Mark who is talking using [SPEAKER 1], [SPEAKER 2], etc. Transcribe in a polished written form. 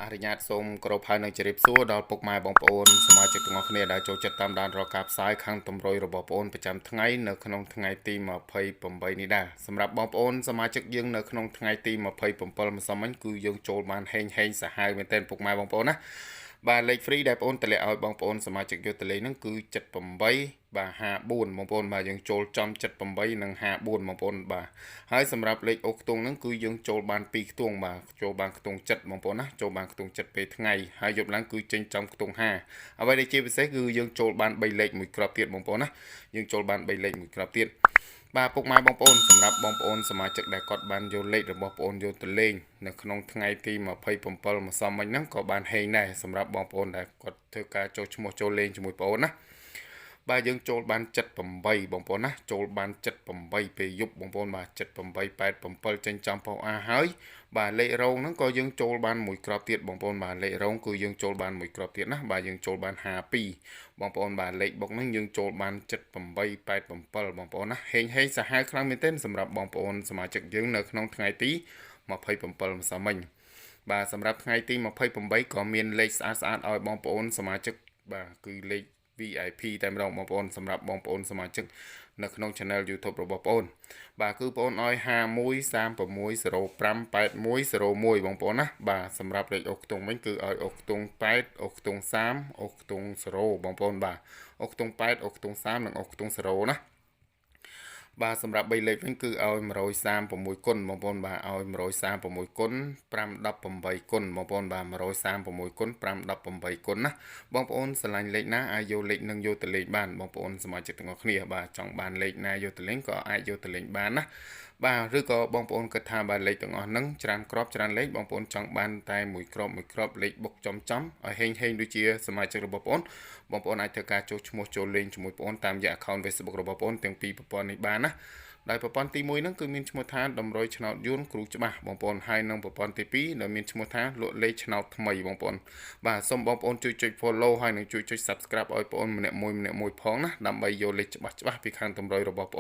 [SPEAKER 1] អរិញ្ញាតសូមគោរពហើយនឹងជម្រាបសួរដល់ពុកម៉ែបងប្អូនសមាជិកទាំងអស់គ្នាដែលចូលចិត្តតាមដានរកការផ្សាយខាងតម្រុយរបស់បងប្អូនប្រចាំថ្ងៃនៅក្នុងថ្ងៃទី28នេះដែរសម្រាប់បងប្អូនសមាជិកយើងនៅក្នុងថ្ងៃទី27ម្សិលមិញគឺយើងចូលបានហេងសាហាវមែនទែនពុកម៉ែបងប្អូនណាបាទលេខ free ដែលបងប្អូនតម្លាក់ឲ្យបងប្អូនសមាជិកយកទៅលេខហ្នឹងគឺ78បាទ54បងប្អូនបាទយើងចូលចំ78និង54បងប្អូនបាទហើយសម្រាប់លេខអូខ្ទង់ហ្នឹងគឺយើងចូលបាន2ខ្ទង់បាទចូលបានខ្ទង់7បងប្អូនណាចូលបានខ្ទង់7ពេលថ្ងៃហើយយប់ឡើងគឺចេញចំខ្ទង់5អ្វីដែលជាពិសេសគឺយើងចូលបាន3លេខមួយគ្រាប់ទៀតបងប្អូនណាយើងចូលបាន3លេខមួយគ្រាប់ទៀតបាទពុកម៉ែបងប្អូនសម្រាប់បងប្អូនសមាជិកដែលគាត់បានយកលេខរបស់បងប្អូនយកទៅលេងនៅក្នុងថ្ងៃទី27ម្សិលមិញហ្នឹងក៏បានហេងដែរសម្រាប់បងប្អូនដែលគាត់ធ្វើការចូលឈ្មោះចូលលេងជាមួយបងប្អូនណាបាទយើងចូលបាន78បងប្អូនណាចូលបាន78ពេលយប់បងប្អូនបាទ78 87ចេញចំប៉ោះអាហើយបាទលេខរងហ្នឹងក៏យើងចូលបានមួយគ្រាប់ទៀតបងប្អូនបាទលេខរងគឺយើងចូលបានមួយគ្រាប់ទៀតណាបាទយើងចូលបាន52បងប្អូនបាទលេខបុកហ្នឹងយើងចូលបាន78 87បងប្អូនណាហេងសាហាវខ្លាំងមែនទែនសម្រាប់បងប្អូនសមាជិកយើងនៅក្នុងថ្ងៃទី27ម្សិលមិញបាទសម្រាប់ថ្ងៃទី28ក៏មានលេខស្អាតឲ្យបងប្អូនសមាជិកបាទគឺលេខVIP តែម្ដងបងប្អូនសម្រាប់បងប្អូនសមាជិកនៅក្នុង Channel YouTube របស់បងប្អូនបាទគឺបងប្អូនឲ្យ5136058101បងប្អូនណាបាទសម្រាប់លេខអុកខ្ទង់វិញគឺឲ្យអុកខ្ទង់8អុកខ្ទង់30អុកខ្ទង់0បងប្អូនបាទអុកខ្ទង់8អុកខ្ទង់30និងអុកខ្ទង់0ណាបាទសម្រាប់3លេខវិញគឺឲ្យ136គុណបងប្អូនបាទឲ្យ136គុណ518គុណបងប្អូនបាទ136គុណ518គុណណាបងប្អូនស្រឡាញ់លេខណាអាចយកលេខនឹងយកទៅលេខបានបងប្អូនសមាជិកទាំងអស់គ្នាបាទចង់បានលេខណាយកទៅលេងក៏អាចយកទៅលេងបានណាបាទឬក៏បងប្អូនគិតថាបាទលេខទាំងអស់ហ្នឹងច្រើនគ្រាប់ច្រើនលេខបងប្អូនចង់បានតែមួយគ្រាប់លេខបុកចំឲ្យហេងដូចជាសមាជិករបស់បងប្អូនអាចធ្វើការចូលឈ្មោះចូលលេងជាមួយបងប្អូនតាមរយៈ account Facebook របស់បងប្អូនទាំងពីរប្រព័ន្ធនេះបានណាដោយប្រព័ន្ធទី1ហ្នឹងគឺមានឈ្មោះថាតម្រុយឆ្នោតយួនគ្រូច្បាស់បងប្អូនហើយនឹងប្រព័ន្ធទី2ដែលមានឈ្មោះថាលក់លេខឆ្នោតថ្មីបងប្អូនបាទសូមបងប្អូនជួយចុច follow ហើយនឹងជួយចុច subscribe ឲ្យបងប្អូនម្នាក់មួយផងណាដើម្បីយកលេខច្បាស់ពីខាងតម្រុយរបស់